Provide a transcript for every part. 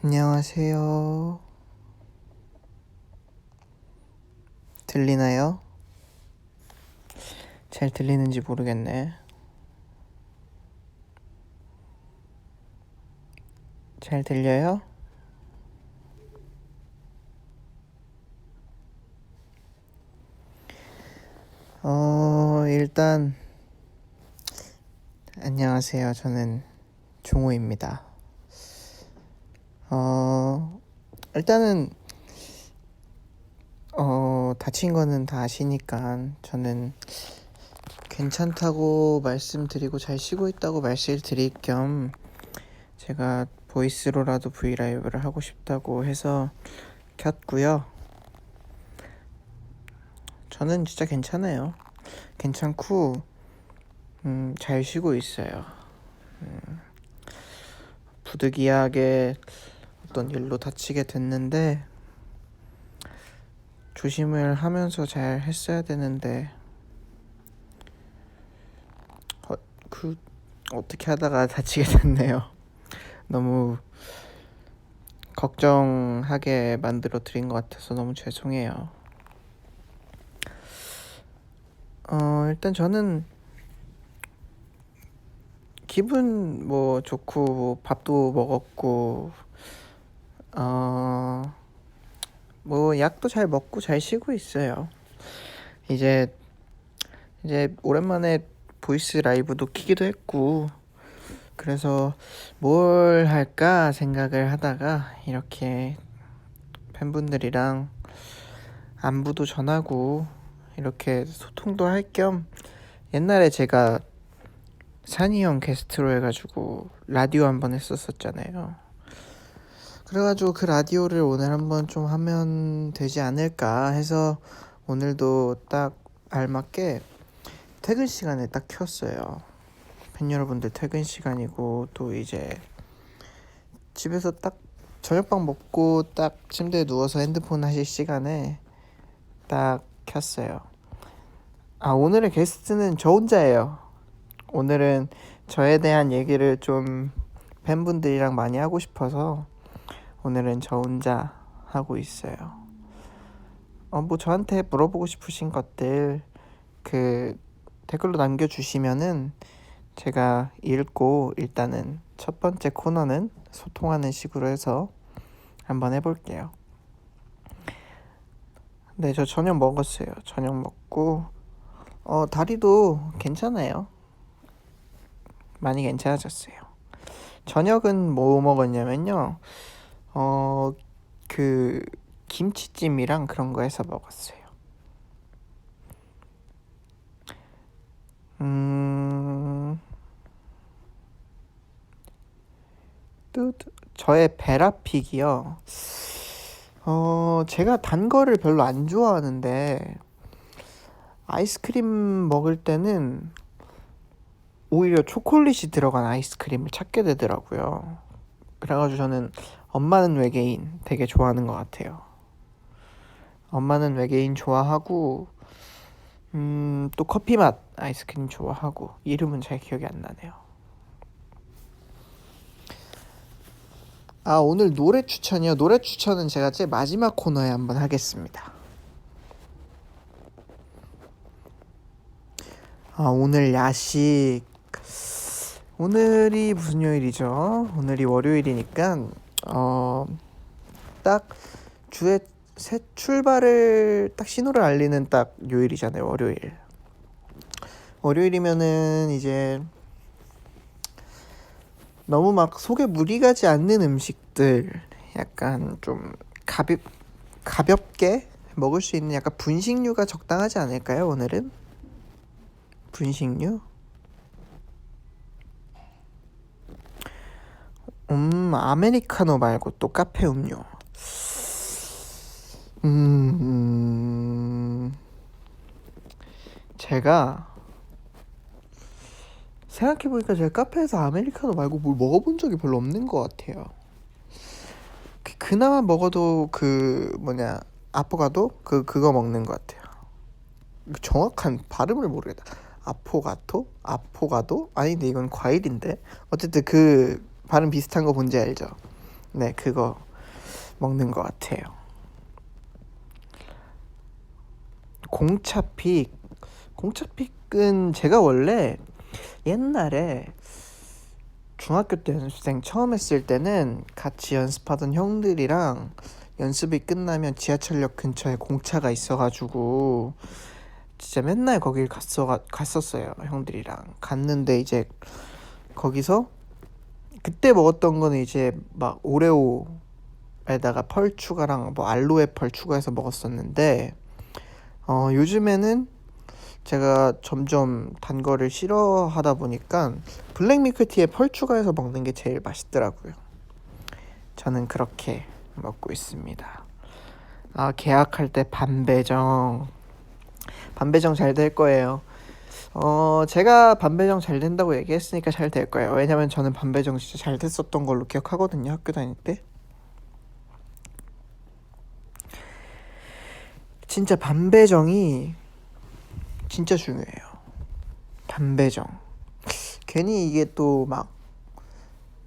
안녕하세요. 들리나요? 잘 들리는지 모르겠네. 잘 들려요? 일단 안녕하세요. 저는 종호입니다. 일단은 다친 거는 다 아시니까 저는 괜찮다고 말씀드리고 잘 쉬고 있다고 말씀드릴 겸 제가 보이스로라도 브이라이브를 하고 싶다고 해서 켰고요. 저는 진짜 괜찮아요. 괜찮고 잘 쉬고 있어요. 부득이하게 어떤 일로 다치게 됐는데 조심을 하면서 잘 했어야 되는데 어떻게 하다가 다치게 됐네요. 너무 걱정하게 만들어 드린 것 같아서 너무 죄송해요. 일단 저는 기분 뭐 좋고 밥도 먹었고 뭐 약도 잘 먹고 잘 쉬고 있어요. 이제 오랜만에 보이스 라이브도 키기도 했고 그래서 뭘 할까 생각을 하다가 이렇게 팬분들이랑 안부도 전하고 이렇게 소통도 할 겸 옛날에 제가 산이 형 게스트로 해가지고 라디오 한번 했었잖아요. 그래가지고 그 라디오를 오늘 한번 좀 하면 되지 않을까 해서 오늘도 딱 알맞게 퇴근 시간에 딱 켰어요. 팬 여러분들 퇴근 시간이고 또 이제 집에서 딱 저녁밥 먹고 딱 침대에 누워서 핸드폰 하실 시간에 딱 켰어요. 오늘의 게스트는 저 혼자예요. 오늘은 저에 대한 얘기를 좀 팬분들이랑 많이 하고 싶어서 오늘은 저 혼자 하고 있어요. 뭐 저한테 물어보고 싶으신 것들 그 댓글로 남겨주시면은 제가 읽고 일단은 첫 번째 코너는 소통하는 식으로 해서 한번 해볼게요. 네, 저 저녁 먹었어요. 저녁 먹고 다리도 괜찮아요. 많이 괜찮아졌어요. 저녁은 뭐 먹었냐면요. 그 김치찜이랑 그런 거 해서 먹었어요. 또 저의 베라픽이요. 제가 단 거를 별로 안 좋아하는데 아이스크림 먹을 때는 오히려 초콜릿이 들어간 아이스크림을 찾게 되더라고요. 그래가지고 저는 엄마는 외계인 되게 좋아하는 것 같아요. 엄마는 외계인 좋아하고 또 커피맛 아이스크림 좋아하고 이름은 잘 기억이 안 나네요. 오늘 노래 추천이요. 노래 추천은 제가 제 마지막 코너에 한번 하겠습니다. 오늘 야식. 오늘이 무슨 요일이죠? 오늘이 월요일이니까 딱 주에 새 출발을 딱 신호를 알리는 딱 요일이잖아요. 월요일이면은 이제 너무 막 속에 무리 가지 않는 음식들 약간 좀 가볍게 먹을 수 있는 약간 분식류가 적당하지 않을까요? 오늘은 분식류? 아메리카노 말고 또 카페 음료. 제가 생각해보니까 제가 카페에서 아메리카노 말고 뭘 먹어본 적이 별로 없는 것 같아요. 그나마 먹어도 아포가도 그거 먹는 것 같아요. 정확한 발음을 모르겠다. 아포가도? 아닌데 이건 과일인데. 어쨌든 그 발음 비슷한 거 뭔지 알죠? 네, 그거 먹는 것 같아요. 공차픽은 제가 원래 옛날에 중학교 때 연습생 처음 했을 때는 같이 연습하던 형들이랑 연습이 끝나면 지하철역 근처에 공차가 있어가지고 진짜 맨날 거길 갔었어요. 형들이랑 갔는데 이제 거기서 그때 먹었던 거는 이제 막 오레오에다가 펄 추가랑 뭐 알로에 펄 추가해서 먹었었는데 요즘에는 제가 점점 단 거를 싫어하다 보니까 블랙 밀크티에 펄 추가해서 먹는 게 제일 맛있더라고요. 저는 그렇게 먹고 있습니다. 계약할 때 반배정 잘 될 거예요. 제가 반배정 잘 된다고 얘기했으니까 잘 될 거예요. 왜냐면 저는 반배정 진짜 잘 됐었던 걸로 기억하거든요. 학교 다닐 때. 진짜 반배정이 진짜 중요해요. 반배정. 괜히 이게 또 막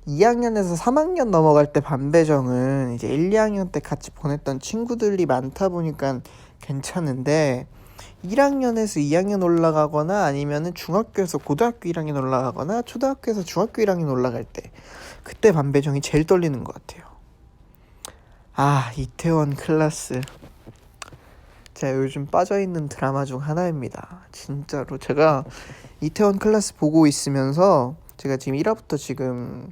2학년에서 3학년 넘어갈 때 반배정은 이제 1, 2학년 때 같이 보냈던 친구들이 많다 보니까 괜찮은데 1학년에서 2학년 올라가거나 아니면은 중학교에서 고등학교 1학년 올라가거나 초등학교에서 중학교 1학년 올라갈 때 그때 반배정이 제일 떨리는 것 같아요. 이태원 클라스. 제가 요즘 빠져있는 드라마 중 하나입니다. 진짜로 제가 이태원 클라스 보고 있으면서 제가 지금 1화부터 지금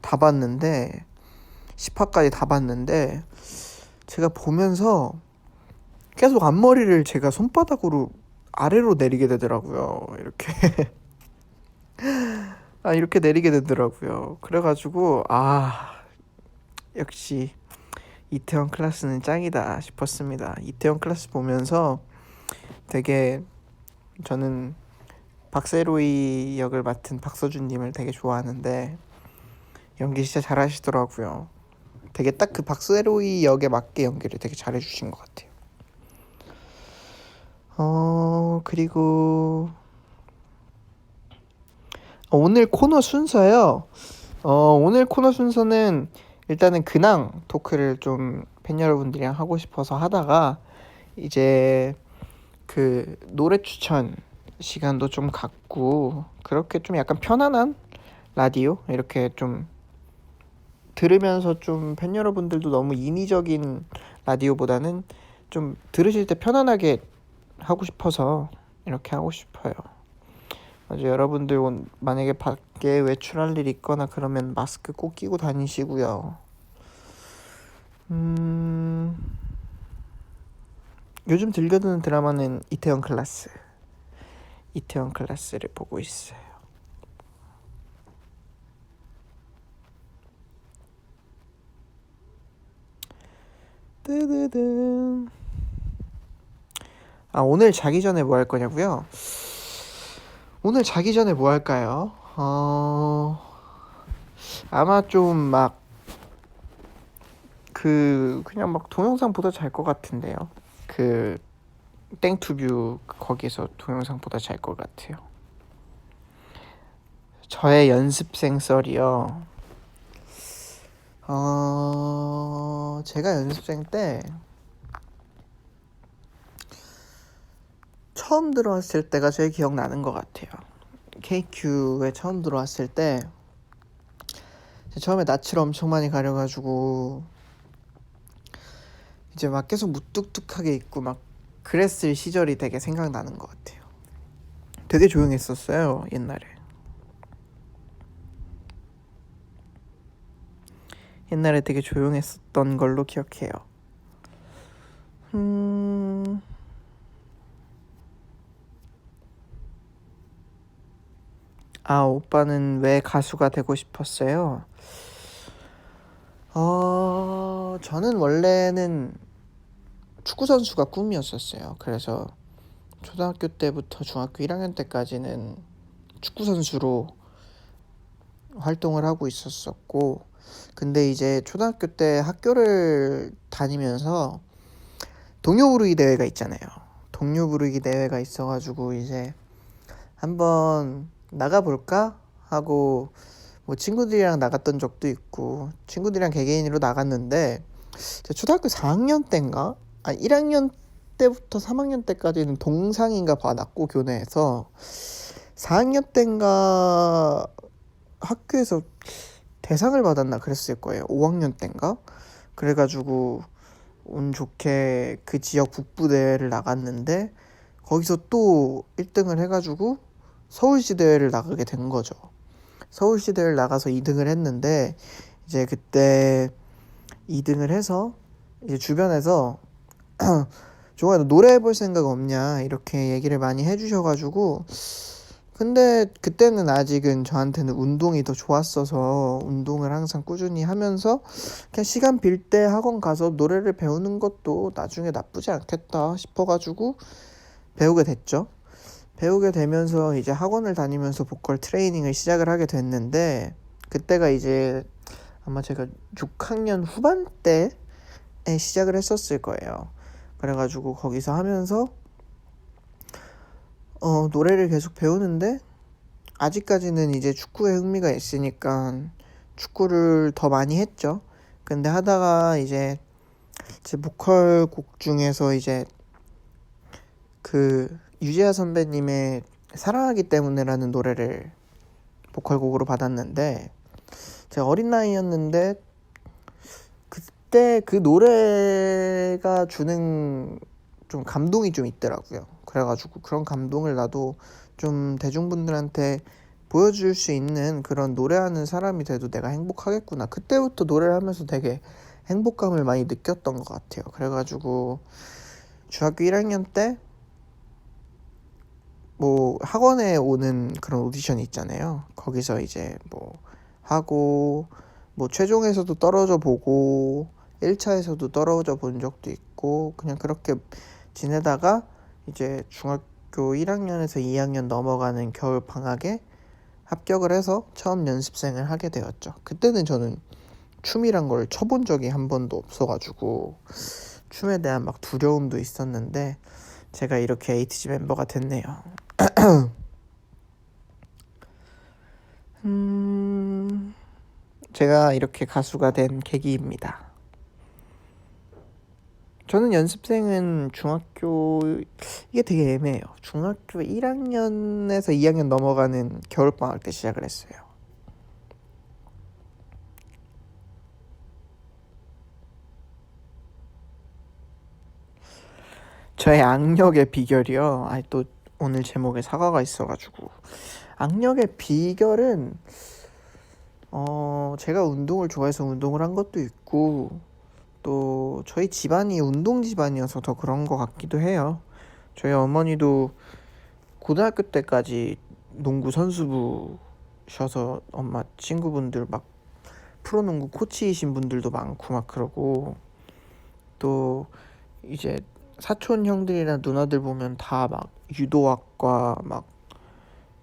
다 봤는데 10화까지 다 봤는데 제가 보면서 계속 앞머리를 제가 손바닥으로 아래로 내리게 되더라고요. 이렇게 이렇게 내리게 되더라고요. 그래가지고 역시 이태원 클라스는 짱이다 싶었습니다. 이태원 클라스 보면서 되게 저는 박세로이 역을 맡은 박서준님을 되게 좋아하는데 연기 진짜 잘하시더라고요. 되게 딱 그 박세로이 역에 맞게 연기를 되게 잘해주신 것 같아요. 그리고 오늘 코너 순서요. 오늘 코너 근황 일단은 근황 토크를 좀 팬 여러분들이랑 하고 싶어서 하다가 이제 그 노래 추천 시간도 좀 갖고 그렇게 좀 약간 편안한 라디오 이렇게 좀 들으면서 좀 팬 여러분들도 너무 인위적인 라디오보다는 좀 들으실 때 편안하게 하고 싶어서 이렇게 하고 싶어요. 여러분들 만약에 밖에 외출할 일 있거나 그러면 마스크 꼭 끼고 다니시고요. 요즘 즐겨드는 드라마는 이태원 클라스를 보고 있어요. 뜨드든. 오늘 자기 전에 뭐 할 거냐고요? 오늘 자기 전에 뭐 할까요? 아마 좀 그냥 막 동영상 보다 잘 것 같은데요. 그 땡투뷰 거기서 동영상 보다 잘 것 같아요. 저의 연습생 썰이요. 제가 연습생 때 처음 들어왔을 때가 제일 기억나는 것 같아요. KQ에 처음 들어왔을 때 처음에 낯을 엄청 많이 가려가지고 이제 막 계속 무뚝뚝하게 있고 막 그랬을 시절이 되게 생각나는 것 같아요. 되게 조용했었어요, 옛날에. 옛날에 되게 조용했었던 걸로 기억해요. 오빠는 왜 가수가 되고 싶었어요? 저는 원래는 축구 선수가 꿈이었었어요. 그래서 초등학교 때부터 중학교 1학년 때까지는 축구 선수로 활동을 하고 있었었고, 근데 이제 초등학교 때 학교를 다니면서 동요 부르기 대회가 있잖아요. 동요 부르기 대회가 있어가지고 이제 한번 나가볼까 하고 뭐 친구들이랑 나갔던 적도 있고 친구들이랑 개개인으로 나갔는데 제가 초등학교 4학년 때인가? 1학년 때부터 3학년 때까지는 동상인가 받았고 교내에서 4학년 때인가 학교에서 대상을 받았나 그랬을 거예요. 5학년 때인가? 그래가지고 운 좋게 그 지역 북부대회를 나갔는데 거기서 또 1등을 해가지고 서울시 대회를 나가게 된 거죠. 서울시 대회를 나가서 2등을 했는데 이제 그때 2등을 해서 이제 주변에서 종아야 너 노래해볼 생각 없냐 이렇게 얘기를 많이 해주셔가지고 근데 그때는 아직은 저한테는 운동이 더 좋았어서 운동을 항상 꾸준히 하면서 그냥 시간 빌 때 학원 가서 노래를 배우는 것도 나중에 나쁘지 않겠다 싶어가지고 배우게 됐죠. 배우게 되면서 이제 학원을 다니면서 보컬 트레이닝을 시작을 하게 됐는데 그때가 이제 아마 제가 6학년 후반 때에 시작을 했었을 거예요. 그래가지고 거기서 하면서 노래를 계속 배우는데 아직까지는 이제 축구에 흥미가 있으니까 축구를 더 많이 했죠. 근데 하다가 이제 제 보컬 곡 중에서 이제 그 유재하 선배님의 사랑하기 때문에라는 노래를 보컬 곡으로 받았는데 제가 어린 나이였는데 그때 그 노래가 주는 좀 감동이 좀 있더라고요. 그래가지고 그런 감동을 나도 좀 대중분들한테 보여줄 수 있는 그런 노래하는 사람이 돼도 내가 행복하겠구나. 그때부터 노래를 하면서 되게 행복감을 많이 느꼈던 것 같아요. 그래가지고 중학교 1학년 때 뭐 학원에 오는 그런 오디션이 있잖아요. 거기서 이제 뭐 하고 뭐 최종에서도 떨어져 보고 1차에서도 떨어져 본 적도 있고 그냥 그렇게 지내다가 이제 중학교 1학년에서 2학년 넘어가는 겨울 방학에 합격을 해서 처음 연습생을 하게 되었죠. 그때는 저는 춤이란 걸 춰본 적이 한 번도 없어가지고 춤에 대한 막 두려움도 있었는데 제가 이렇게 에이티즈 멤버가 됐네요. 제가 이렇게 가수가 된 계기입니다. 저는 연습생은 중학교 이게 되게 애매해요. 중학교 1학년에서 2학년 넘어가는 겨울방학 때 시작을 했어요. 저의 악력의 비결이요. 또 오늘 제목에 사과가 있어가지고 악력의 비결은 제가 운동을 좋아해서 운동을 한 것도 있고 또 저희 집안이 운동 집안이어서 더 그런 것 같기도 해요. 저희 어머니도 고등학교 때까지 농구 선수부셔서 엄마 친구분들 막 프로농구 코치이신 분들도 많고 막 그러고 또 이제 사촌 형들이나 누나들 보면 다 막 유도학과 막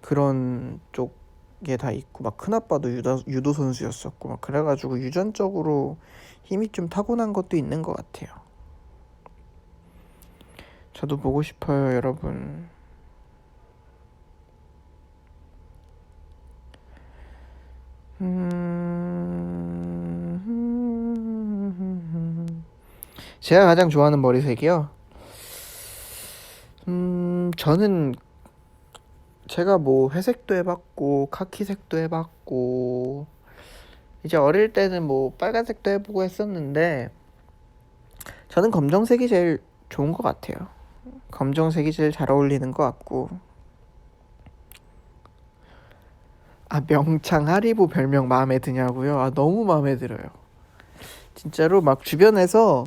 그런 쪽에 다 있고 막 큰아빠도 유도 선수였었고 막 그래가지고 유전적으로 힘이 좀 타고난 것도 있는 것 같아요. 저도 보고 싶어요, 여러분. 제가 가장 좋아하는 머리색이요. 저는 제가 뭐 회색도 해봤고 카키색도 해봤고 이제 어릴 때는 뭐 빨간색도 해보고 했었는데 저는 검정색이 제일 좋은 것 같아요. 검정색이 제일 잘 어울리는 것 같고 명창 하리보 별명 마음에 드냐고요? 너무 마음에 들어요. 진짜로 막 주변에서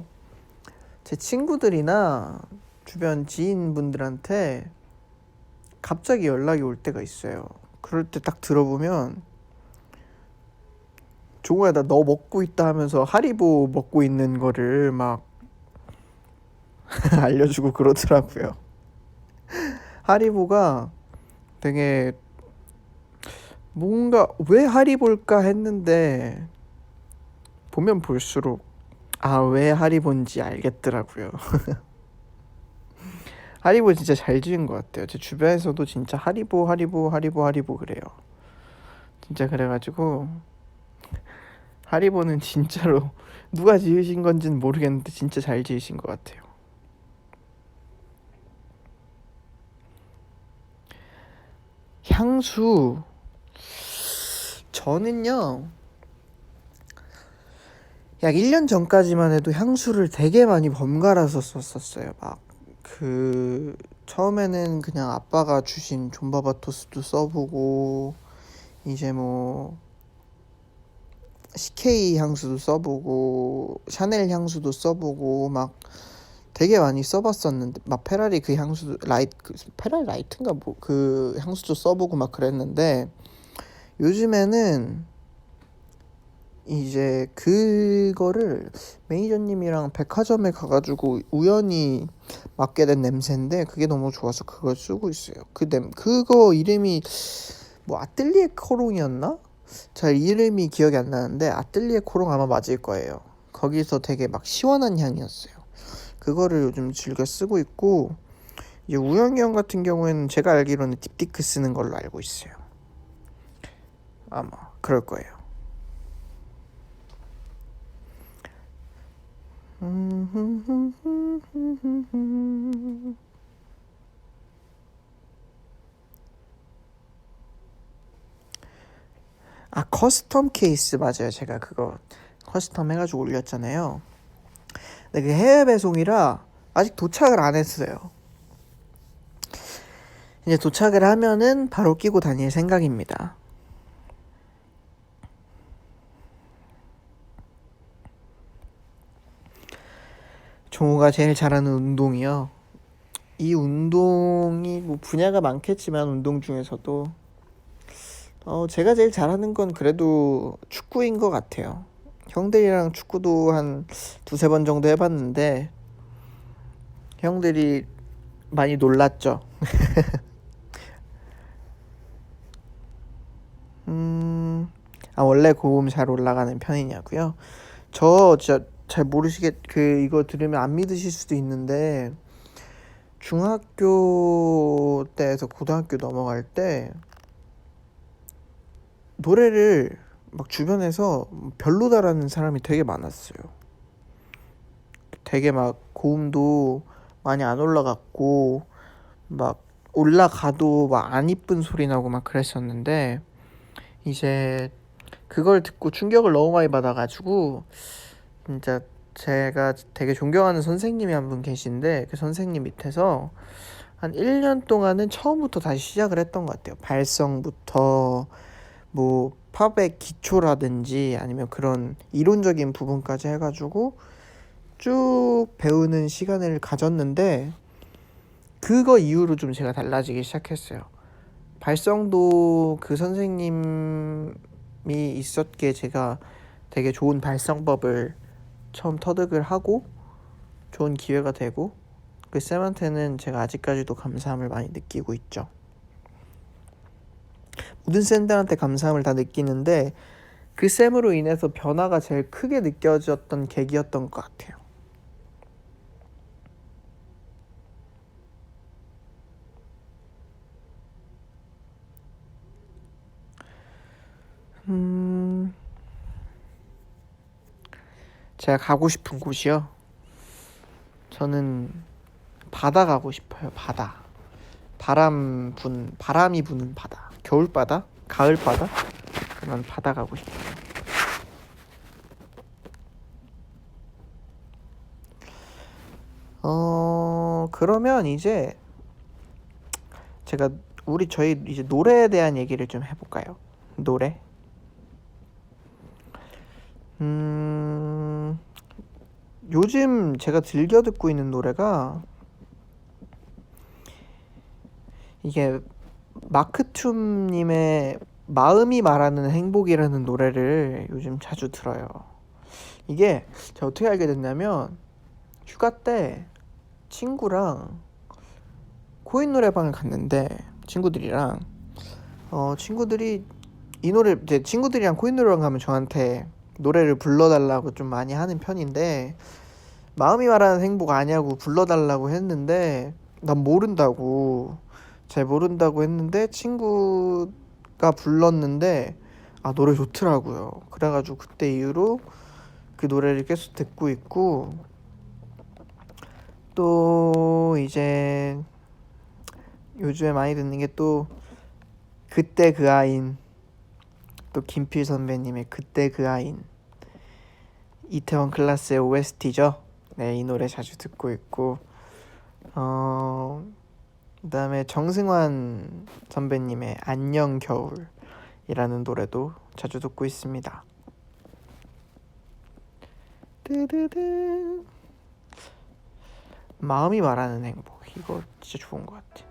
제 친구들이나 주변 지인분들한테 갑자기 연락이 올 때가 있어요. 그럴 때 딱 들어보면 종호야 나 너 먹고 있다 하면서 하리보 먹고 있는 거를 막 알려주고 그러더라고요. 하리보가 되게 뭔가 왜 하리볼까 했는데 보면 볼수록 왜 하리본지 알겠더라고요. 하리보 진짜 잘 지은 것 같아요. 제 주변에서도 진짜 하리보 그래요. 진짜 그래가지고 하리보는 진짜로 누가 지으신 건지는 모르겠는데 진짜 잘 지으신 것 같아요. 향수 저는요 약 1년 전까지만 해도 향수를 되게 많이 번갈아서 썼었어요. 막 처음에는 그냥 아빠가 주신 존바바토스도 써보고 이제 뭐 CK 향수도 써보고 샤넬 향수도 써보고 막 되게 많이 써봤었는데 막 페라리 그 향수 페라리 라이트인가 뭐 그 향수도 써보고 막 그랬는데 요즘에는 이제 그거를 매니저님이랑 백화점에 가가지고 우연히 맡게 된 냄새인데 그게 너무 좋아서 그걸 쓰고 있어요. 그거 이름이 뭐 아뜰리에 코롱이었나? 잘 이름이 기억이 안 나는데 아뜰리에 코롱 아마 맞을 거예요. 거기서 되게 막 시원한 향이었어요. 그거를 요즘 즐겨 쓰고 있고 이제 우영이 형 같은 경우에는 제가 알기로는 딥티크 쓰는 걸로 알고 있어요. 아마 그럴 거예요. 아 커스텀 케이스 맞아요. 제가 그거 커스텀 해가지고 올렸잖아요. 근데 그 해외 배송이라 아직 도착을 안 했어요. 이제 도착을 하면은 바로 끼고 다닐 생각입니다. 종우가 제일 잘하는 운동이요. 이 운동이 뭐 분야가 많겠지만 운동 중에서도 제가 제일 잘하는 건 그래도 축구인 것 같아요. 형들이랑 축구도 한 두세 번 정도 해봤는데 형들이 많이 놀랐죠. 원래 고음 잘 올라가는 편이냐고요? 저 진짜 잘 이거 들으면 안 믿으실 수도 있는데 중학교 때에서 고등학교 넘어갈 때 노래를 막 주변에서 별로다라는 사람이 되게 많았어요. 되게 막 고음도 많이 안 올라갔고 막 올라가도 막 안 이쁜 소리 나고 막 그랬었는데 이제 그걸 듣고 충격을 너무 많이 받아가지고 진짜 제가 되게 존경하는 선생님이 한 분 계신데 그 선생님 밑에서 한 1년 동안은 처음부터 다시 시작을 했던 것 같아요. 발성부터 뭐 팝의 기초라든지 아니면 그런 이론적인 부분까지 해가지고 쭉 배우는 시간을 가졌는데 그거 이후로 좀 제가 달라지기 시작했어요. 발성도 그 선생님이 있었기에 제가 되게 좋은 발성법을 처음 터득을 하고 좋은 기회가 되고 그 쌤한테는 제가 아직까지도 감사함을 많이 느끼고 있죠. 모든 쌤들한테 감사함을 다 느끼는데 그 쌤으로 인해서 변화가 제일 크게 느껴졌던 계기였던 것 같아요. 제가 가고 싶은 곳이요. 저는 바다 가고 싶어요. 바다. 바람이 부는 바다. 겨울 바다? 가을 바다? 그런 바다 가고 싶어요. 그러면 이제 제가 저희 이제 노래에 대한 얘기를 좀 해볼까요? 노래. 요즘 제가 즐겨 듣고 있는 노래가 이게 마크툼님의 마음이 말하는 행복이라는 노래를 요즘 자주 들어요. 이게 제가 어떻게 알게 됐냐면 휴가 때 친구랑 코인 노래방을 갔는데 친구들이랑 친구들이 이 노래 이제 친구들이랑 코인 노래방 가면 저한테 노래를 불러달라고 좀 많이 하는 편인데 마음이 말하는 행복 아니냐고 불러달라고 했는데 난 모른다고 잘 모른다고 했는데 친구가 불렀는데 아, 노래 좋더라고요. 그래가지고 그때 이후로 그 노래를 계속 듣고 있고, 또 이제 요즘에 많이 듣는 게 또 그때 그 아인, 또 김필 선배님의 그때 그 아인, 이태원 클라스의 OST죠. 네, 이 노래 자주 듣고 있고, 그다음에 정승환 선배님의 안녕 겨울이라는 노래도 자주 듣고 있습니다. 뜨드드. 마음이 말하는 행복, 이거 진짜 좋은 것 같아.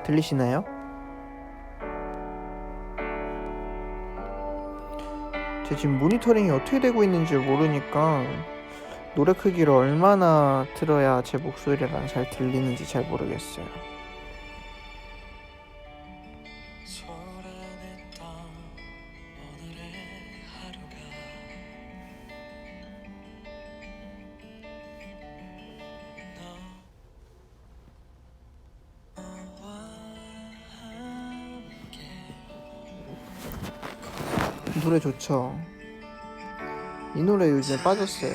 들리시나요? 제가 지금 모니터링이 어떻게 되고 있는지 모르니까 노래 크기를 얼마나 틀어야 제 목소리랑 잘 들리는지 잘 모르겠어요. 노래 좋죠. 이 노래 요즘에 빠졌어요.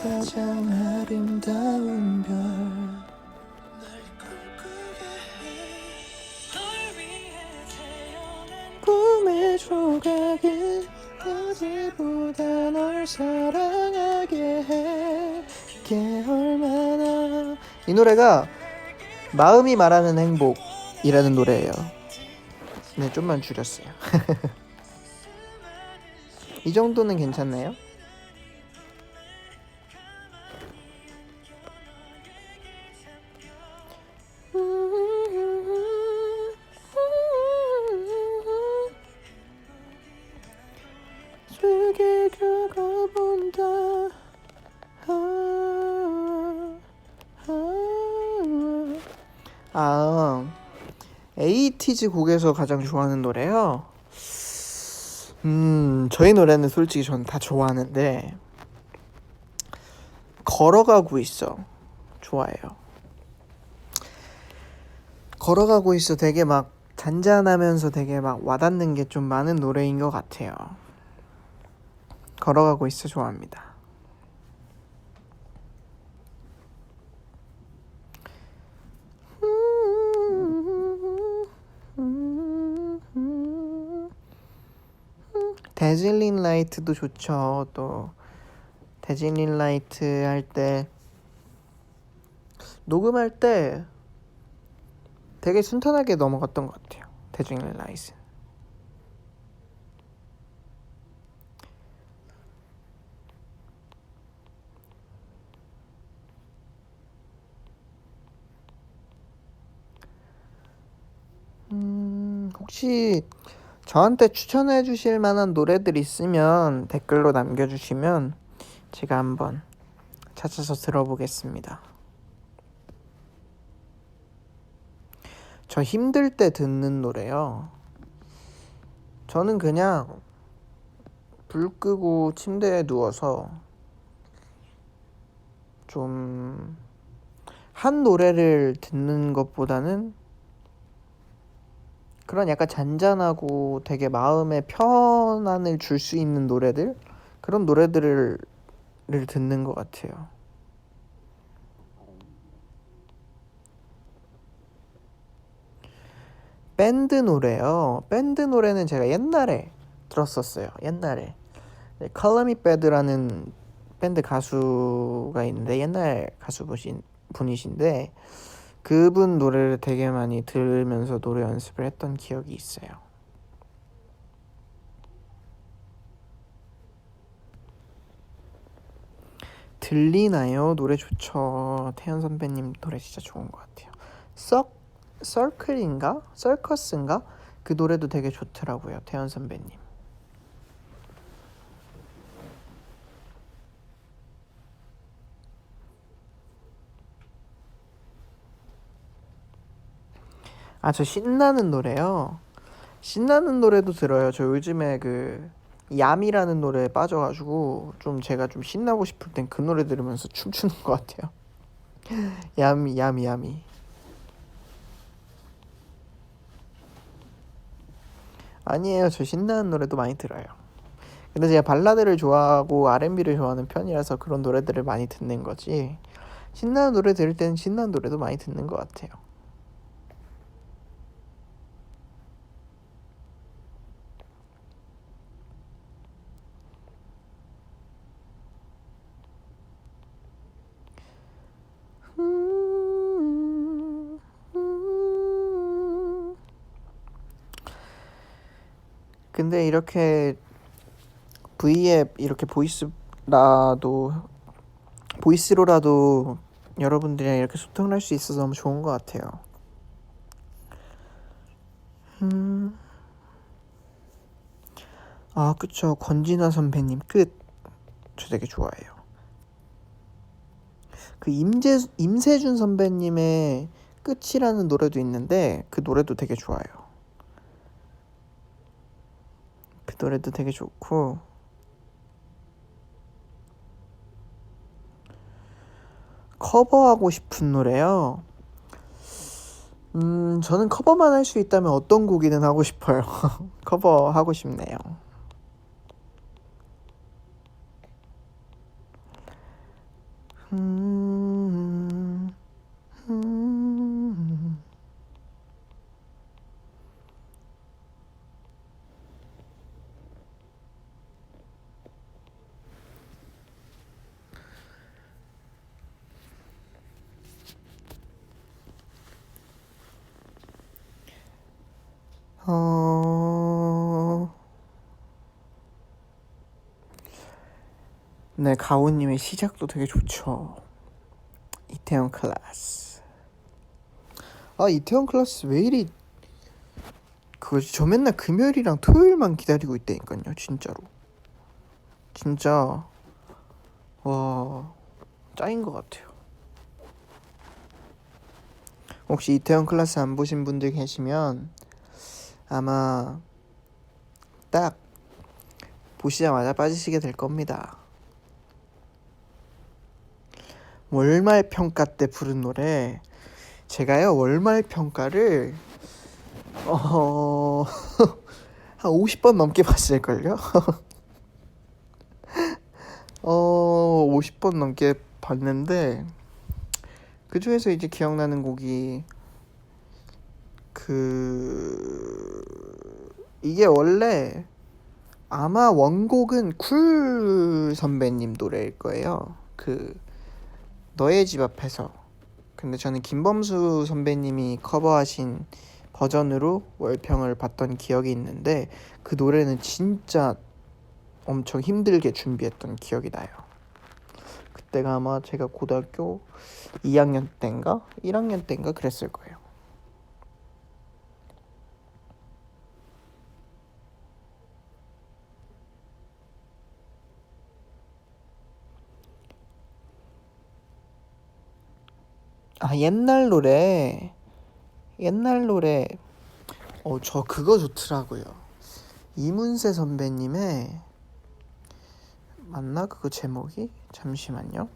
가장 아름다운 별 꿈의 조각은 어제보다 널 사랑하게 해. 이게 얼마나. 이 노래가 마음이 말하는 행복이라는 노래예요. 네, 좀만 줄였어요. 이 정도는 괜찮나요? 세게 긁어본다. 에이티즈 곡에서 가장 좋아하는 노래요? 저희 노래는 솔직히 전 다 좋아하는데 걸어가고 있어 좋아해요. 걸어가고 있어 되게 막 잔잔하면서 되게 막 와닿는 게 좀 많은 노래인 것 같아요. 걸어가고 있어 좋아합니다. 데즐링 라이트도 좋죠. 또 데즐링 라이트 할 때 녹음할 때 되게 순탄하게 넘어갔던 것 같아요. 데즐링 라이트. 혹시 저한테 추천해 주실 만한 노래들 있으면 댓글로 남겨주시면 제가 한번 찾아서 들어보겠습니다. 저 힘들 때 듣는 노래요. 저는 그냥 불 끄고 침대에 누워서 좀 한 노래를 듣는 것보다는 그런 약간 잔잔하고 되게 마음에 편안을 줄 수 있는 노래들, 그런 노래들을 듣는 것 같아요. 밴드 노래요. 밴드 노래는 제가 옛날에 들었었어요. 옛날에 Call Me Bad라는 밴드 가수가 있는데 옛날 분이신데 그분 노래를 되게 많이 들으면서 노래 연습을 했던 기억이 있어요. 들리나요? 노래 좋죠. 태연 선배님 노래 진짜 좋은 것 같아요. 서클인가? 서커스인가? 그 노래도 되게 좋더라고요. 태연 선배님. 아, 저 신나는 노래요. 신나는 노래도 들어요. 저 요즘에 그 얌이라는 노래에 빠져가지고 좀 제가 좀 신나고 싶을 땐 그 노래 들으면서 춤추는 것 같아요. 야미 야미 야미. 아니에요. 저 신나는 노래도 많이 들어요. 근데 제가 발라드를 좋아하고 R&B를 좋아하는 편이라서 그런 노래들을 많이 듣는 거지. 신나는 노래 들을 때는 신나는 노래도 많이 듣는 것 같아요. 근데 이렇게 V앱 이렇게 보이스로라도 여러분들이랑 이렇게 소통을 할 수 있어서 너무 좋은 것 같아요. 아, 그쵸. 권진아 선배님 끝. 저 되게 좋아해요. 그 임세준 선배님의 끝이라는 노래도 있는데 그 노래도 되게 좋아요. 그 노래도 되게 좋고 커버하고 싶은 노래요. 저는 커버만 할 수 있다면 어떤 곡이든 하고 싶어요. 커버하고 싶네요. 네, 가오님의 시작도 되게 좋죠. 이태원 클래스. 아, 이태원 클래스 왜 이리 그거지? 저 맨날 금요일이랑 토요일만 기다리고 있다니까요. 진짜로. 진짜 와 짱인 것 같아요. 혹시 이태원 클래스 안 보신 분들 계시면 아마 딱 보시자마자 빠지시게 될 겁니다. 월말 평가 때 부른 노래. 제가요 월말 평가를 한 50번 넘게 봤을걸요? 50번 넘게 봤는데 그 중에서 이제 기억나는 곡이 이게 원래 아마 원곡은 쿨 선배님 노래일 거예요. 너의 집 앞에서. 근데 저는 김범수 선배님이 커버하신 버전으로 월평을 봤던 기억이 있는데 그 노래는 진짜 엄청 힘들게 준비했던 기억이 나요. 그때가 아마 제가 고등학교 2학년 때인가 1학년 때인가 그랬을 거예요. 아, 옛날 노래 저 그거 좋더라고요. 이문세 선배님의 맞나 그거 제목이? 잠시만요.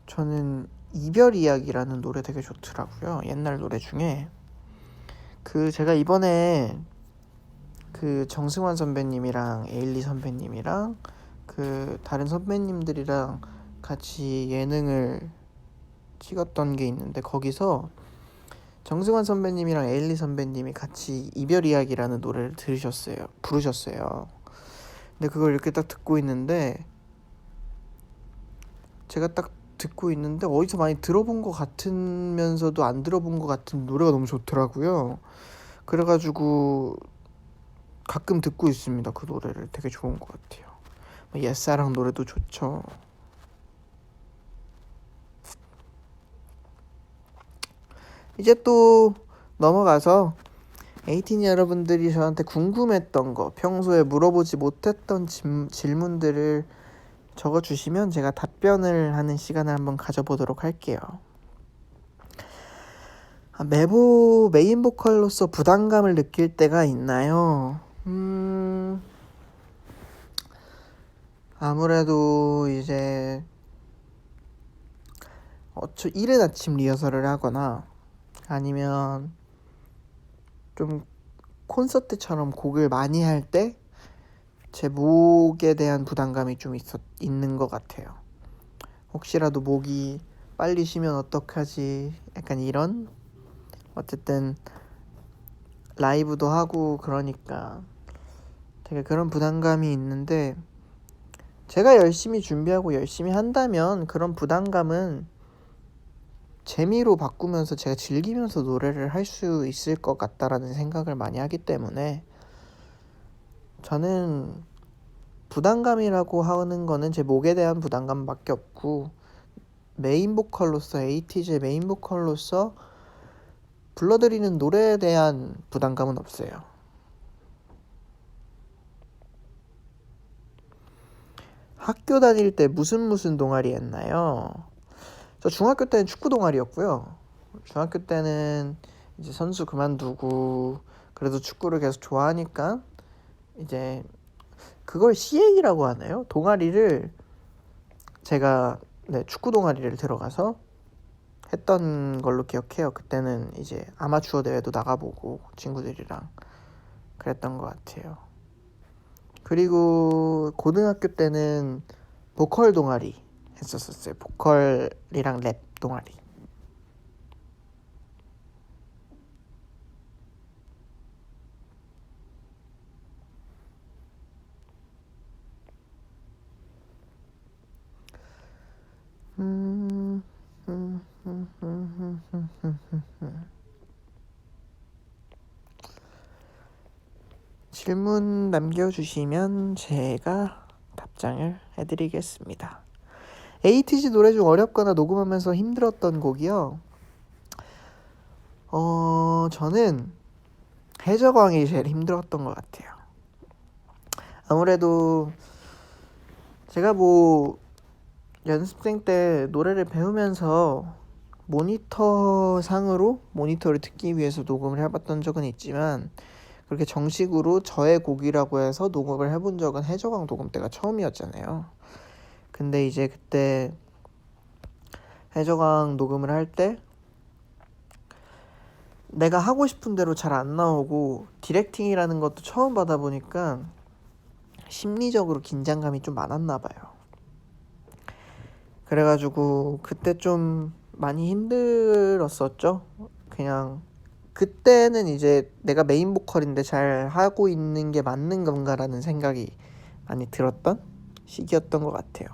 저는 이별 이야기라는 노래 되게 좋더라고요. 옛날 노래 중에 제가 이번에 정승환 선배님이랑 에일리 선배님이랑 다른 선배님들이랑 같이 예능을 찍었던 게 있는데 거기서 정승환 선배님이랑 에일리 선배님이 같이 이별 이야기라는 노래를 부르셨어요. 근데 그걸 이렇게 딱 듣고 있는데 제가 딱 듣고 있는데 어디서 많이 들어본 것 같으면서도 안 들어본 것 같은 노래가 너무 좋더라고요. 그래가지고 가끔 듣고 있습니다. 그 노래를 되게 좋은 것 같아요. 옛사랑 노래도 좋죠. 이제 또 넘어가서 에이틴 여러분들이 저한테 궁금했던 거, 평소에 물어보지 못했던 질문들을 적어주시면 제가 답변을 하는 시간을 한번 가져보도록 할게요. 메인 보컬로서 부담감을 느낄 때가 있나요? 아무래도 이제 이른 아침 리허설을 하거나 아니면 좀 콘서트처럼 곡을 많이 할 때 제 목에 대한 부담감이 좀 있는 것 같아요. 혹시라도 목이 빨리 쉬면 어떡하지? 약간 이런, 어쨌든 라이브도 하고 그러니까 되게 그런 부담감이 있는데, 제가 열심히 준비하고 열심히 한다면 그런 부담감은 재미로 바꾸면서 제가 즐기면서 노래를 할 수 있을 것 같다라는 생각을 많이 하기 때문에, 저는 부담감이라고 하는 거는 제 목에 대한 부담감밖에 없고, 메인 보컬로서, 에이티즈의 메인 보컬로서 불러드리는 노래에 대한 부담감은 없어요. 학교 다닐 때 무슨 동아리 했나요? 저 중학교 때는 축구 동아리였고요. 중학교 때는 이제 선수 그만두고 그래도 축구를 계속 좋아하니까 이제 그걸 CA라고 하나요? 동아리를 제가 축구 동아리를 들어가서 했던 걸로 기억해요. 그때는 이제 아마추어 대회도 나가보고 친구들이랑 그랬던 것 같아요. 그리고 고등학교 때는 보컬 동아리 했었어요. 보컬이랑 랩 동아리. 질문 남겨주시면 제가 답장을 해드리겠습니다. 에이티즈 노래 중 어렵거나 녹음하면서 힘들었던 곡이요. 저는 해적왕이 제일 힘들었던 것 같아요. 아무래도 제가 연습생 때 노래를 배우면서 모니터 상으로 모니터를 듣기 위해서 녹음을 해봤던 적은 있지만, 그렇게 정식으로 저의 곡이라고 해서 녹음을 해본 적은 해적왕 녹음 때가 처음이었잖아요. 근데 이제 그때 해적왕 녹음을 할 때 내가 하고 싶은 대로 잘 안 나오고 디렉팅이라는 것도 처음 받아보니까 심리적으로 긴장감이 좀 많았나 봐요. 그래가지고 그때 좀 많이 힘들었었죠. 그냥 그때는 이제 내가 메인 보컬인데 잘 하고 있는 게 맞는 건가라는 생각이 많이 들었던 시기였던 것 같아요.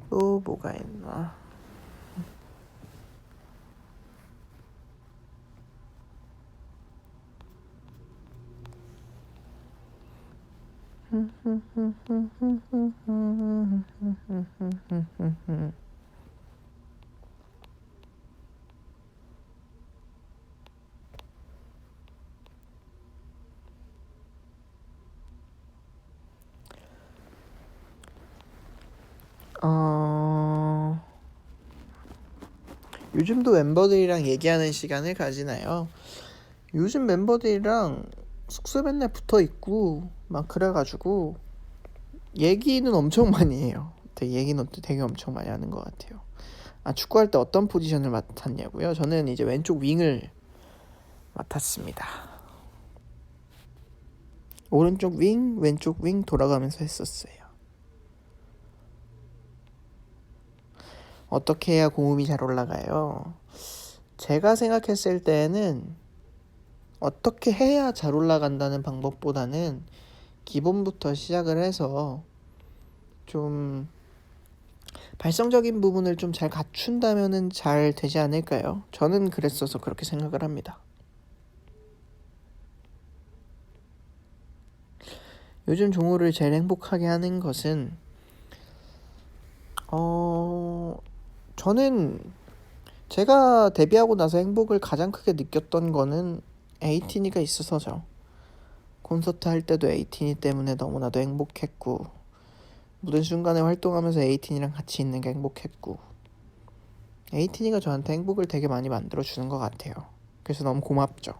또 뭐가 있나? 요즘도 멤버들이랑 얘기하는 시간을 가지나요? 요즘 멤버들이랑 숙소 맨날 붙어 있고 막 그래가지고 얘기는 엄청 많이 해요. 얘기는 되게 엄청 많이 하는 것 같아요. 축구할 때 어떤 포지션을 맡았냐고요? 저는 이제 왼쪽 윙을 맡았습니다. 오른쪽 윙, 왼쪽 윙 돌아가면서 했었어요. 어떻게 해야 고음이 잘 올라가요? 제가 생각했을 때는 어떻게 해야 잘 올라간다는 방법보다는 기본부터 시작을 해서 좀 발성적인 부분을 좀 잘 갖춘다면은 잘 되지 않을까요? 저는 그랬어서 그렇게 생각을 합니다. 요즘 종우를 제일 행복하게 하는 것은 저는 제가 데뷔하고 나서 행복을 가장 크게 느꼈던 거는 에이티니가 있어서죠. 콘서트 할 때도 에이티니 때문에 너무나도 행복했고, 모든 순간에 활동하면서 에이티니랑 같이 있는 게 행복했고, 에이티니가 저한테 행복을 되게 많이 만들어주는 것 같아요. 그래서 너무 고맙죠.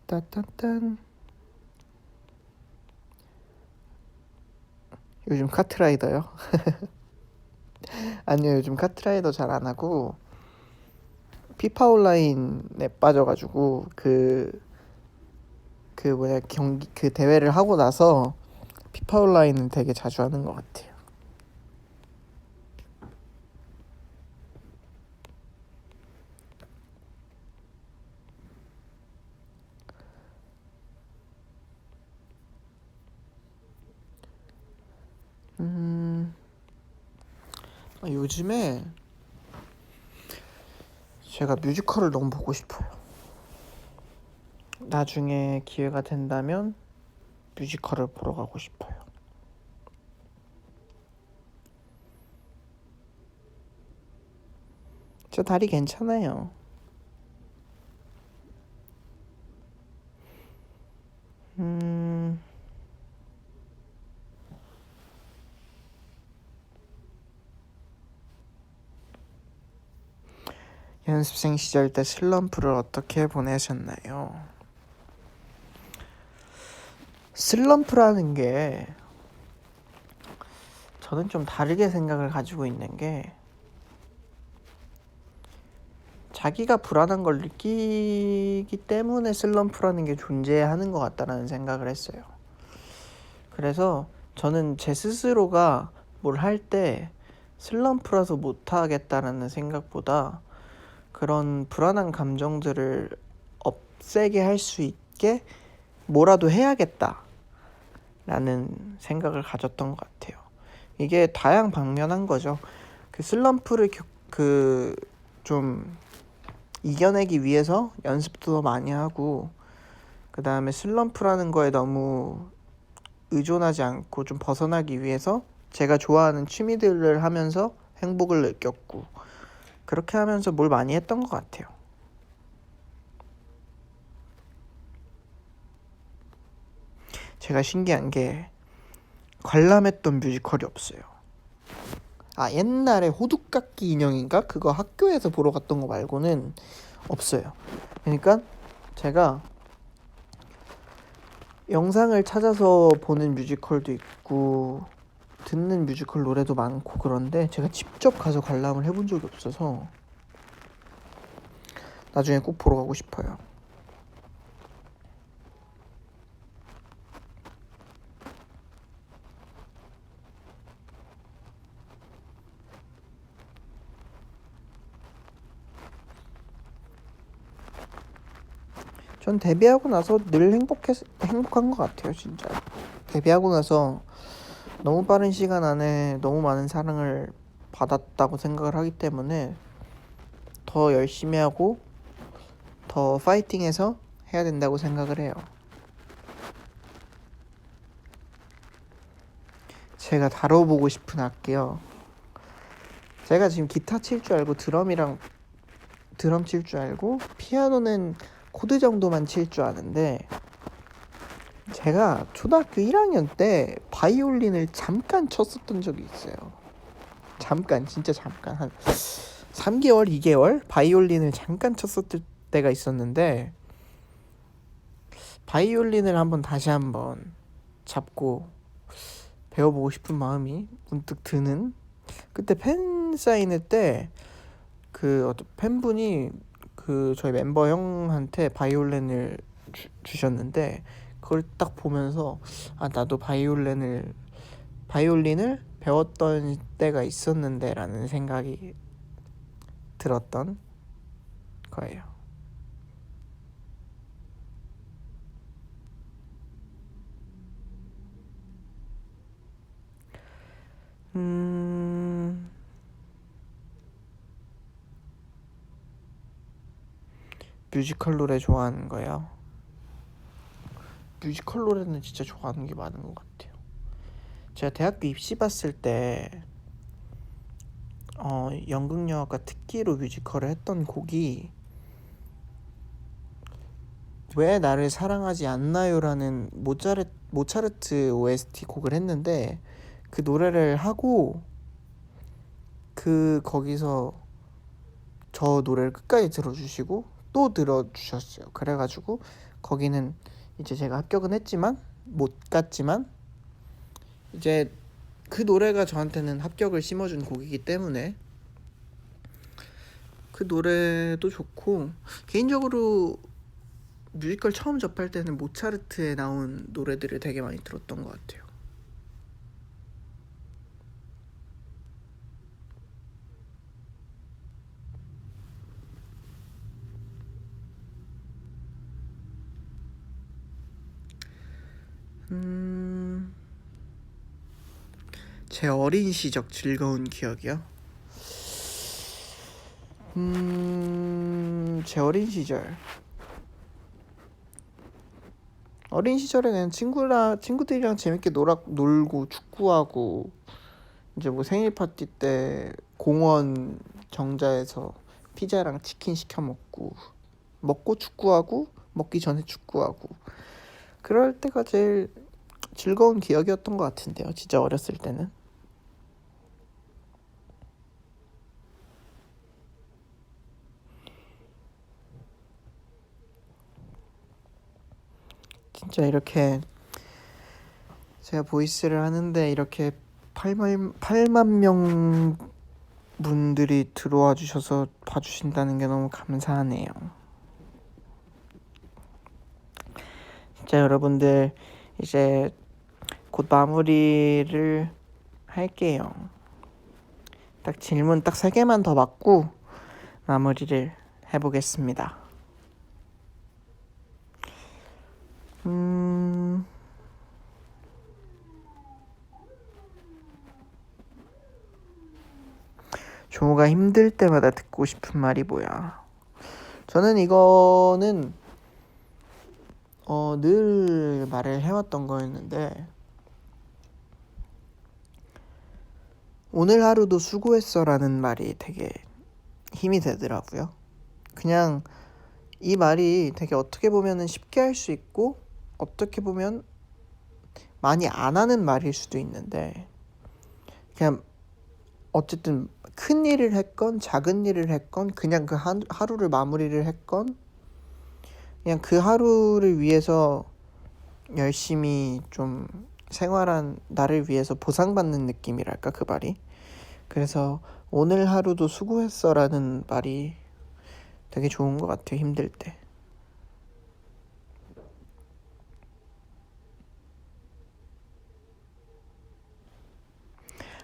따딴딴. 요즘 카트라이더요? 아니요, 요즘 카트라이더 잘 안 하고 피파 온라인에 빠져가지고 경기 그 대회를 하고 나서 피파 온라인은 되게 자주 하는 것 같아요. 요즘에 제가 뮤지컬을 너무 보고 싶어요. 나중에 기회가 된다면 뮤지컬을 보러 가고 싶어요. 저 다리 괜찮아요. 연습생 시절 때 슬럼프를 어떻게 보내셨나요? 슬럼프라는 게 저는 좀 다르게 생각을 가지고 있는 게, 자기가 불안한 걸 느끼기 때문에 슬럼프라는 게 존재하는 것 같다라는 생각을 했어요. 그래서 저는 제 스스로가 뭘 할 때 슬럼프라서 못하겠다라는 생각보다 그런 불안한 감정들을 없애게 할 수 있게 뭐라도 해야겠다라는 생각을 가졌던 것 같아요. 이게 다양방면한 거죠. 그 슬럼프를 좀 이겨내기 위해서 연습도 더 많이 하고, 그 다음에 슬럼프라는 거에 너무 의존하지 않고 좀 벗어나기 위해서 제가 좋아하는 취미들을 하면서 행복을 느꼈고, 그렇게 하면서 뭘 많이 했던 것 같아요. 제가 신기한 게 관람했던 뮤지컬이 없어요. 옛날에 호두깎이 인형인가? 그거 학교에서 보러 갔던 거 말고는 없어요. 그러니까 제가 영상을 찾아서 보는 뮤지컬도 있고 듣는 뮤지컬 노래도 많고, 그런데 제가 직접 가서 관람을 해본 적이 없어서 나중에 꼭 보러 가고 싶어요. 전 데뷔하고 나서 늘 행복한 것 같아요, 진짜. 데뷔하고 나서 너무 빠른 시간 안에 너무 많은 사랑을 받았다고 생각을 하기 때문에 더 열심히 하고 더 파이팅해서 해야 된다고 생각을 해요. 제가 다뤄보고 싶은 악기요. 제가 지금 기타 칠 줄 알고 드럼 칠 줄 알고 피아노는 코드 정도만 칠 줄 아는데, 제가 초등학교 1학년 때 바이올린을 잠깐 쳤었던 적이 있어요. 잠깐, 진짜 잠깐, 한 3개월, 2개월 바이올린을 잠깐 쳤었을 때가 있었는데, 바이올린을 다시 한번 잡고 배워보고 싶은 마음이 문득 드는, 그때 팬 사인회 때 어떤 팬분이 저희 멤버 형한테 바이올린을 주셨는데, 그걸 딱 보면서 나도 바이올린을 배웠던 때가 있었는데 라는 생각이 들었던 거예요. 음, 뮤지컬 노래 좋아하는 거요? 뮤지컬 노래는 진짜 좋아하는 게 많은 것 같아요. 제가 대학교 입시 봤을 때 연극영화과 특기로 뮤지컬을 했던 곡이 왜 나를 사랑하지 않나요라는 모차르트 OST 곡을 했는데 그 노래를 하고 거기서 저 노래를 끝까지 들어주시고 또 들어주셨어요. 그래가지고 거기는 이제 제가 합격은 했지만 못 갔지만 이제 그 노래가 저한테는 합격을 심어준 곡이기 때문에 그 노래도 좋고, 개인적으로 뮤지컬 처음 접할 때는 모차르트에 나온 노래들을 되게 많이 들었던 것 같아요. 음, 제 어린 시절 즐거운 기억이요? 제 어린 시절에 그냥 친구들이랑 재밌게 놀고 축구하고, 이제 뭐 생일 파티 때 공원 정자에서 피자랑 치킨 시켜 먹고 축구하고, 먹기 전에 축구하고, 그럴 때가 제일 즐거운 기억이었던 것 같은데요, 진짜 어렸을 때는. 진짜 이렇게 제가 보이스를 하는데 이렇게 8만 명 분들이 들어와 주셔서 봐주신다는 게 너무 감사하네요. 진짜 여러분들, 이제 곧 마무리를 할게요. 딱 질문 딱 3개만 더 받고 마무리를 해보겠습니다. 음, 종호가 힘들 때마다 듣고 싶은 말이 뭐야? 저는 이거는 늘 말을 해왔던 거였는데, 오늘 하루도 수고했어라는 말이 되게 힘이 되더라고요. 그냥 이 말이 되게 어떻게 보면은 쉽게 할 수 있고 어떻게 보면 많이 안 하는 말일 수도 있는데, 그냥 어쨌든 큰 일을 했건 작은 일을 했건 그냥 그 하루를 마무리를 했건 그냥 그 하루를 위해서 열심히 좀 생활한 나를 위해서 보상받는 느낌이랄까, 그 말이. 그래서 오늘 하루도 수고했어라는 말이 되게 좋은 것 같아요, 힘들 때.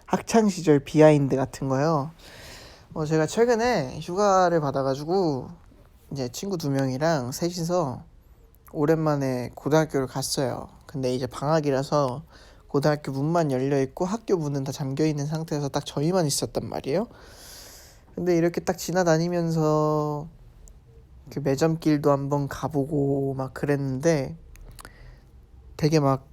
학창 시절 비하인드 같은 거요. 제가 최근에 휴가를 받아가지고 이제 친구 2명이랑 셋이서 오랜만에 고등학교를 갔어요. 근데 이제 방학이라서 고등학교 문만 열려 있고 학교 문은 다 잠겨 있는 상태에서 딱 저희만 있었단 말이에요. 근데 이렇게 딱 지나다니면서 그 매점길도 한번 가보고 막 그랬는데, 되게 막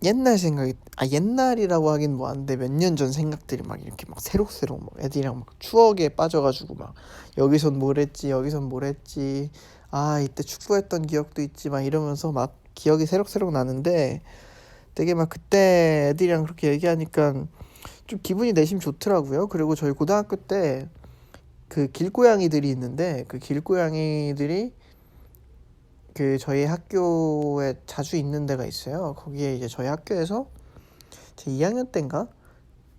옛날이라고 하긴 뭐한데 몇 년 전 생각들이 막 이렇게 막 새록새록 막 애들이랑 막 추억에 빠져가지고 막 여기선 뭘 했지, 여기선 뭘 했지, 아 이때 축구했던 기억도 있지 막 이러면서 막 기억이 새록새록 나는데, 되게 막 그때 애들이랑 그렇게 얘기하니까 좀 기분이 내심 좋더라고요. 그리고 저희 고등학교 때 그 길고양이들이 있는데, 그 길고양이들이 그 저희 학교에 자주 있는 데가 있어요. 거기에 이제 저희 학교에서 제 2학년 때인가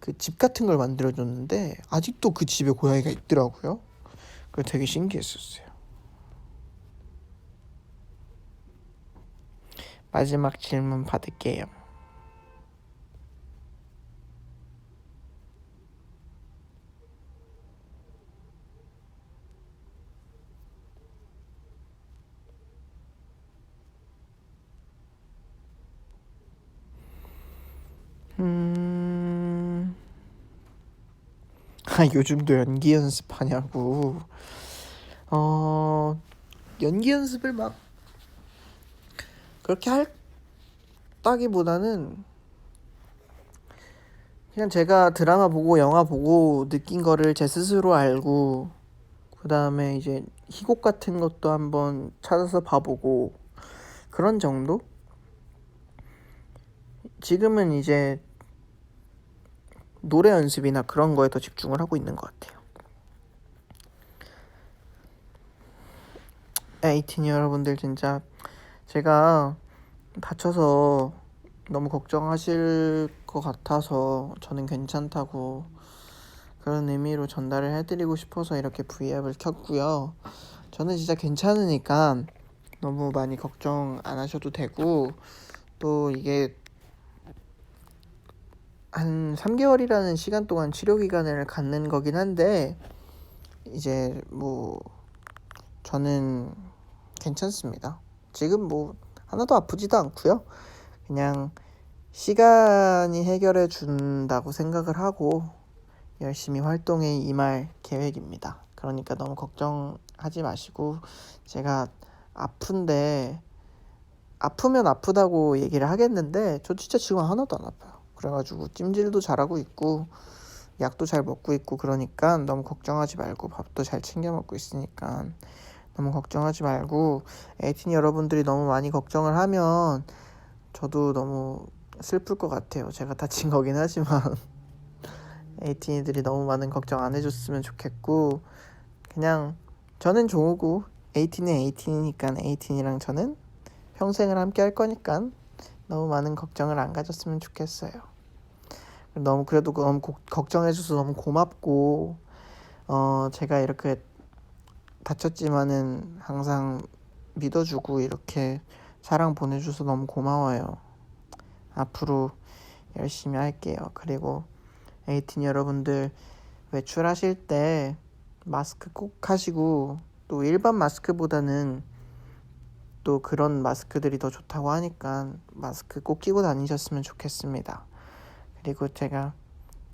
그 집 같은 걸 만들어줬는데 아직도 그 집에 고양이가 있더라고요. 그게 되게 신기했었어요. 마지막 질문 받을게요. 음, 요즘도 연기 연습하냐고. 연기 연습을 막 그렇게 했다기보다는 그냥 제가 드라마 보고 영화 보고 느낀 거를 제 스스로 알고, 그 다음에 이제 희곡 같은 것도 한번 찾아서 봐보고 그런 정도? 지금은 이제 노래 연습이나 그런 거에 더 집중을 하고 있는 것 같아요. 에이틴 여러분들, 진짜 제가 다쳐서 너무 걱정하실 것 같아서 저는 괜찮다고 그런 의미로 전달을 해드리고 싶어서 이렇게 V앱을 켰고요. 저는 진짜 괜찮으니까 너무 많이 걱정 안 하셔도 되고, 또 이게 한 3개월이라는 시간 동안 치료 기간을 갖는 거긴 한데, 이제 뭐 저는 괜찮습니다. 지금 뭐 하나도 아프지도 않고요. 그냥 시간이 해결해 준다고 생각을 하고 열심히 활동에 임할 계획입니다. 그러니까 너무 걱정하지 마시고, 제가 아픈데 아프면 아프다고 얘기를 하겠는데 저 진짜 지금 하나도 안 아파요. 그래가지고 찜질도 잘하고 있고 약도 잘 먹고 있고, 그러니까 너무 걱정하지 말고, 밥도 잘 챙겨 먹고 있으니까 너무 걱정하지 말고, 에이틴 여러분들이 너무 많이 걱정을 하면 저도 너무 슬플 것 같아요. 제가 다친 거긴 하지만 에이틴이들이 너무 많은 걱정 안 해줬으면 좋겠고, 그냥 저는 좋고 에이틴은 에이틴이니까 에이틴이랑 저는 평생을 함께 할 거니까 너무 많은 걱정을 안 가졌으면 좋겠어요. 그래도 너무 걱정해줘서 너무 고맙고, 제가 이렇게 다쳤지만은 항상 믿어주고 이렇게 사랑 보내줘서 너무 고마워요. 앞으로 열심히 할게요. 그리고 에이틴 여러분들, 외출하실 때 마스크 꼭 하시고, 또 일반 마스크보다는 또 그런 마스크들이 더 좋다고 하니까 마스크 꼭 끼고 다니셨으면 좋겠습니다. 그리고 제가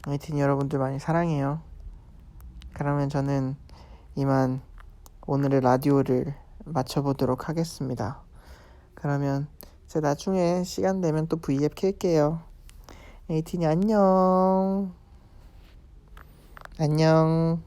에이틴 여러분들 많이 사랑해요. 그러면 저는 이만 오늘의 라디오를 마쳐보도록 하겠습니다. 그러면 제가 나중에 시간 되면 또 V앱 켤게요. 에이틴이 안녕. 안녕.